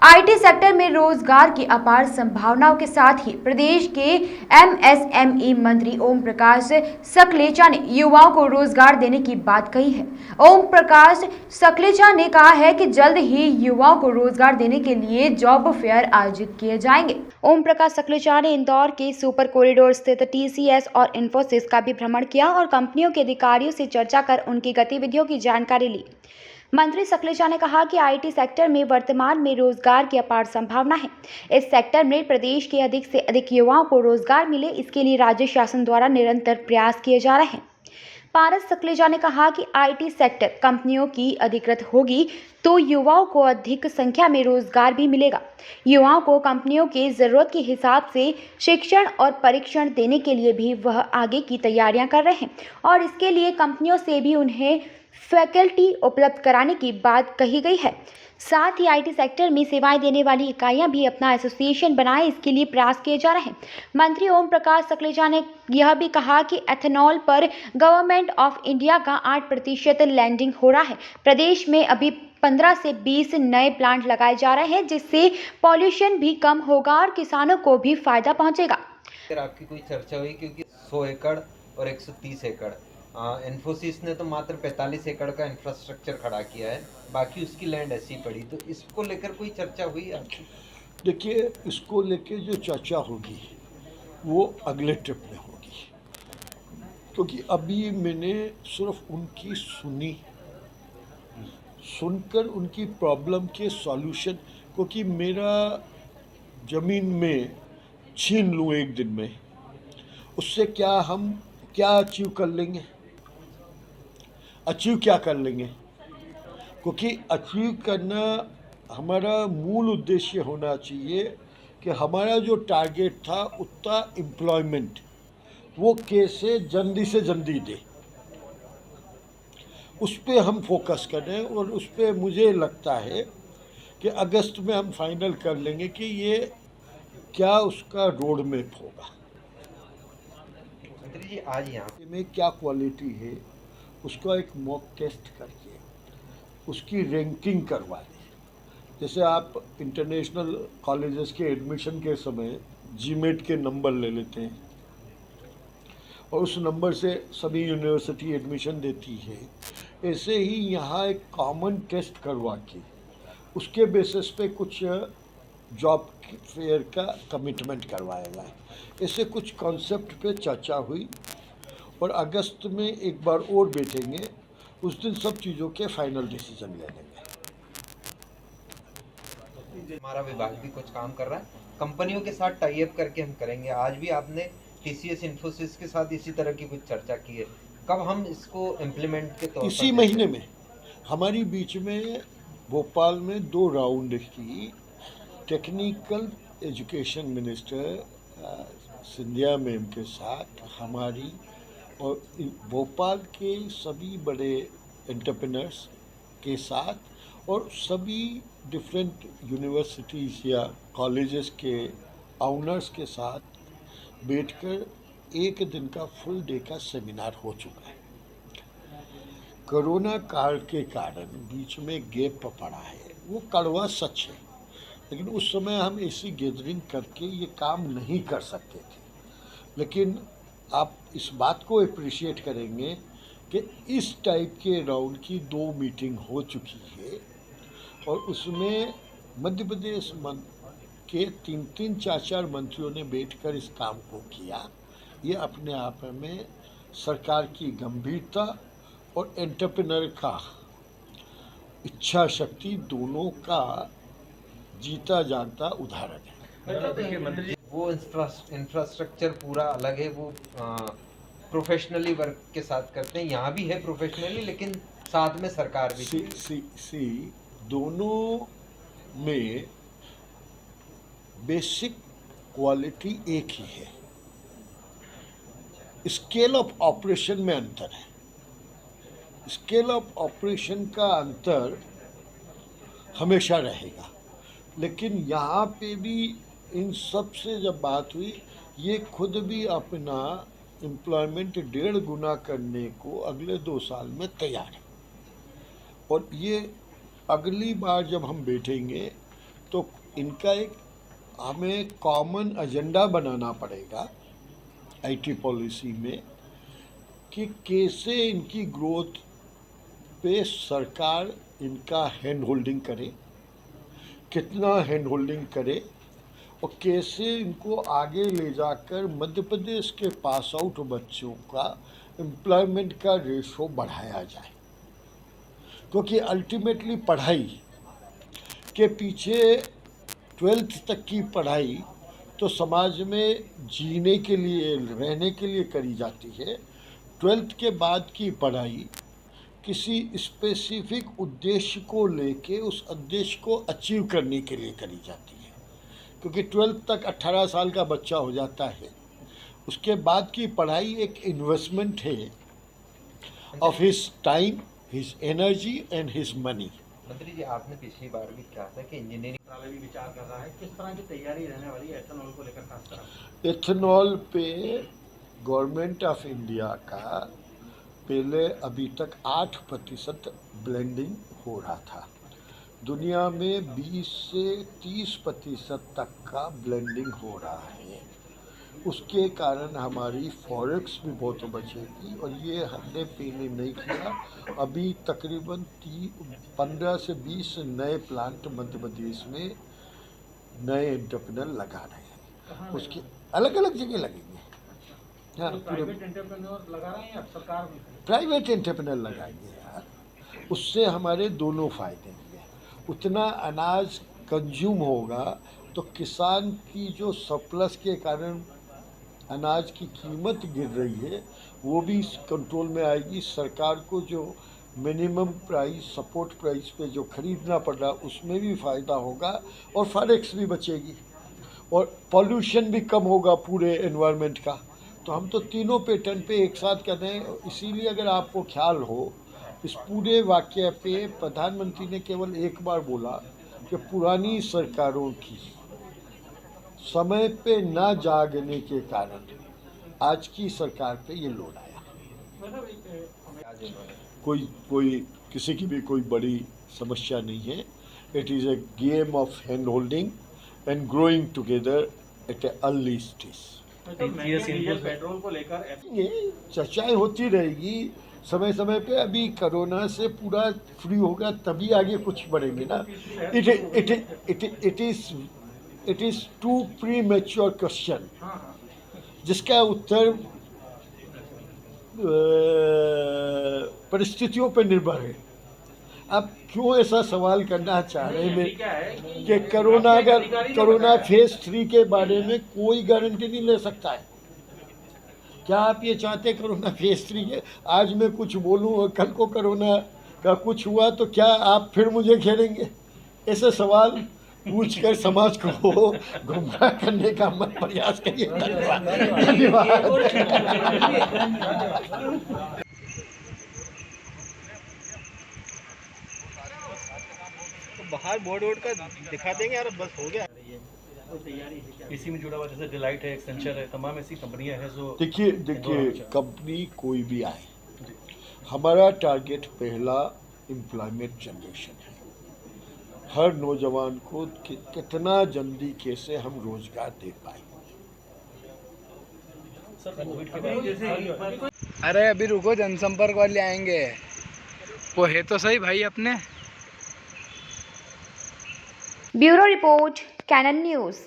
IT sector में रोजगार की अपार संभावनाओं के साथ ही प्रदेश के एमएसएमई मंत्री ओम प्रकाश सकलेचा ने युवाओं को रोजगार देने की बात कही है। ओम प्रकाश सकलेचा ने कहा है कि जल्द ही युवाओं को रोजगार देने के लिए जॉब फेयर आयोजित किए जाएंगे। ओम प्रकाश सकलेचा ने इंदौर के सुपर कॉरिडोर स्थित टीसीएस और इंफोसिस का भी भ्रमण किया और कंपनियों के अधिकारियों से चर्चा कर उनकी गतिविधियों की जानकारी ली। मंत्री सकलेचा ने कहा कि आईटी सेक्टर में वर्तमान में रोजगार की अपार संभावना है। इस सेक्टर में प्रदेश के अधिक से अधिक युवाओं को रोजगार मिले, इसके लिए राज्य शासन द्वारा निरंतर प्रयास किए जा रहे हैं। पारस सकलेचा ने कहा कि आईटी सेक्टर कंपनियों की अधिकृत होगी तो युवाओं को अधिक संख्या में रोजगार भी मिलेगा। युवाओं को कंपनियों के जरूरत के हिसाब से शिक्षण और परीक्षण देने के लिए भी वह आगे की तैयारियां कर रहे हैं और इसके लिए कंपनियों से भी उन्हें फैकल्टी उपलब्ध कराने की बात कही गई है। साथ ही आईटी सेक्टर में सेवाएं देने वाली इकाइयां भी अपना एसोसिएशन बनाए, इसके लिए प्रयास किए जा रहे हैं। मंत्री ओम प्रकाश सकलेचा ने यह भी कहा कि एथेनॉल पर गवर्नमेंट ऑफ इंडिया का 8% लैंडिंग हो रहा है। प्रदेश में अभी 15 से 20 नए प्लांट लगाए जा रहे हैं, जिससे पॉल्यूशन भी कम होगा और किसानों को भी फायदा पहुंचेगा। आपकी कोई चर्चा हुई, क्योंकि 100 एकड़ और 130 एकड़ इन्फोसिस ने तो मात्र 45 एकड़ का इंफ्रास्ट्रक्चर खड़ा किया है, बाकी उसकी लैंड ऐसी पड़ी। तो इसको लेकर कोई चर्चा हुई आपकी? देखिए, इसको लेके जो चर्चा होगी वो अगले ट्रिप में होगी, क्योंकि अभी मैंने सिर्फ उनकी सुनकर उनकी प्रॉब्लम के सॉल्यूशन, क्योंकि मेरा ज़मीन में छीन लूँ एक दिन में, उससे हम क्या अचीव कर लेंगे? अचीव क्या कर लेंगे? क्योंकि अचीव करना हमारा मूल उद्देश्य होना चाहिए कि हमारा जो टारगेट था उतना एम्प्लॉयमेंट वो कैसे जल्दी से जल्दी दे, उस पर हम फोकस करें। और उस पर मुझे लगता है कि अगस्त में हम फाइनल कर लेंगे कि ये क्या उसका रोड मैप होगा। मंत्री जी, आज यहाँ में क्या क्वालिटी है उसका एक मॉक टेस्ट करके उसकी रैंकिंग करवा दें। जैसे आप इंटरनेशनल कॉलेजेस के एडमिशन के समय जीमेट के नंबर ले लेते हैं और उस नंबर से सभी यूनिवर्सिटी एडमिशन देती है, ऐसे ही यहाँ एक कॉमन टेस्ट करवा के उसके बेसिस पे कुछ जॉब फेयर का कमिटमेंट करवाया जाए। ऐसे कुछ कॉन्सेप्ट पे चर्चा हुई और अगस्त में एक बार और बैठेंगे, उस दिन सब चीज़ों के फाइनल डिसीजन ले लेंगे। हमारा विभाग भी कुछ काम कर रहा है, कंपनियों के साथ टाई अप करके हम करेंगे। आज भी आपने टीसीएस इन्फोसिस के साथ इसी तरह की कुछ चर्चा की है, कब हम इसको इम्प्लीमेंट के तौर पर? इसी महीने में हमारी बीच में भोपाल में 2 राउंड की technical education minister Scindia ma'am के साथ हमारी और भोपाल के सभी बड़े एंटरप्रेन्योर्स के साथ और सभी डिफरेंट यूनिवर्सिटीज़ या कॉलेजेस के ऑनर्स के साथ बैठकर एक दिन का फुल डे का सेमिनार हो चुका है। कोरोना काल के कारण बीच में गैप पड़ा है, वो कड़वा सच है, लेकिन उस समय हम ऐसी गैदरिंग करके ये काम नहीं कर सकते थे। लेकिन आप इस बात को अप्रिशिएट करेंगे कि इस टाइप के राउंड की 2 मीटिंग हो चुकी है और उसमें मध्य प्रदेश के 3-3, 4-4 मंत्रियों ने बैठकर इस काम को किया। ये अपने आप में सरकार की गंभीरता और एंटरप्रेन्योर का इच्छा शक्ति दोनों का जीता जागता उदाहरण है। वो इंफ्रास्ट्रक्चर पूरा अलग है, वो प्रोफेशनली वर्क के साथ करते हैं। यहाँ भी है प्रोफेशनली, लेकिन साथ में सरकार भी दोनों में बेसिक क्वालिटी एक ही है, स्केल ऑफ ऑपरेशन में अंतर है। स्केल ऑफ ऑपरेशन का अंतर हमेशा रहेगा, लेकिन यहाँ पे भी इन सब से जब बात हुई, ये खुद भी अपना एम्प्लॉयमेंट 1.5 गुना करने को अगले 2 साल में तैयार है। और ये अगली बार जब हम बैठेंगे तो इनका एक हमें कॉमन एजेंडा बनाना पड़ेगा आईटी पॉलिसी में कि कैसे इनकी ग्रोथ पे सरकार इनका हैंड होल्डिंग करे, कितना हैंड होल्डिंग करे और कैसे इनको आगे ले जाकर मध्य प्रदेश के पास आउट बच्चों का एम्प्लॉयमेंट का रेशो बढ़ाया जाए। क्योंकि अल्टीमेटली पढ़ाई के पीछे 12th तक की पढ़ाई तो समाज में जीने के लिए, रहने के लिए करी जाती है। 12th के बाद की पढ़ाई किसी स्पेसिफिक उद्देश्य को लेके उस उद्देश्य को अचीव करने के लिए करी जाती है। क्योंकि 12th तक 18 साल का बच्चा हो जाता है, उसके बाद की पढ़ाई एक इन्वेस्टमेंट है of his time, his energy and his money. मंत्री जी, आपने पिछली बार भी कहा था कि इंजीनियरिंग मंत्रालय भी विचार कर रहा है, किस तरह की तैयारी रहने वाली है एथेनॉल को लेकर खासकर? एथेनॉल पे गवर्नमेंट ऑफ इंडिया का पहले अभी तक 8% ब्लेंडिंग हो रहा था। दुनिया में 20 से 30% तक का ब्लेंडिंग हो रहा है। उसके कारण हमारी फॉरेक्स भी बहुत बचेगी और ये हमने पहले नहीं किया। अभी तकरीबन 15 से 20 नए प्लांट मध्य प्रदेश में नए एंटरप्रेन्योर लगा रहे हैं। उसके अलग अलग जगह लगेंगे। हाँ, प्राइवेट एंटरप्रेन्योर लगा रहे हैं या सरकार भी? प्राइवेट एंटरप्रेन्योर लगाएंगे यार। उससे हमारे दोनों फायदे होंगे। उतना अनाज कंज्यूम होगा तो किसान की जो सरप्लस के कारण अनाज की कीमत गिर रही है वो भी कंट्रोल में आएगी। सरकार को जो मिनिमम प्राइस, सपोर्ट प्राइस पे जो खरीदना पड़ रहा उसमें भी फ़ायदा होगा और फॉरेक्स भी बचेगी और पॉल्यूशन भी कम होगा पूरे एनवायरनमेंट का। तो हम तो तीनों पैटर्न पे एक साथ कर रहे हैं। इसीलिए अगर आपको ख्याल हो, इस पूरे वाक़ये पे प्रधानमंत्री ने केवल एक बार बोला कि पुरानी सरकारों की समय पे ना जागने के कारण आज की सरकार पे ये लोड आया। कोई किसी की भी कोई बड़ी समस्या नहीं है। It is a game of hand holding and growing together at A early stage. Petrol को लेकर ये चर्चाएं होती रहेगी समय समय पे। अभी कोरोना से पूरा फ्री होगा तभी आगे कुछ बढ़ेंगे ना। It is too premature question जिसका उत्तर परिस्थितियों पर निर्भर है। अब क्यों ऐसा सवाल करना चाह रहे हैं कि कोरोना फेज 3 के बारे में कोई गारंटी नहीं ले सकता है। क्या आप ये चाहते कोरोना फेज 3 के आज मैं कुछ बोलूं और कल को कोरोना का कुछ हुआ तो क्या आप फिर मुझे घेरेंगे? ऐसे सवाल पूछकर समाज को गुमराह करने का मत प्रयास करिए। धन्यवाद। बाहर बोर्ड का दिखा देंगे यार, बस हो गया। तैयारी है क्या? इसी में जुड़ा हुआ जैसे डिलाइट है, एक्सेंचर है, तमाम ऐसी कंपनियां हैं जो देखिए कंपनी कोई भी आए, हमारा टारगेट पहला एम्प्लॉयमेंट जनरेशन है। हर नौजवान को कितना जल्दी कैसे हम रोजगार दे पाए। अरे अभी रुको, जनसंपर्क वाले आएंगे। वो है तो सही भाई अपने। Bureau report, Canon news.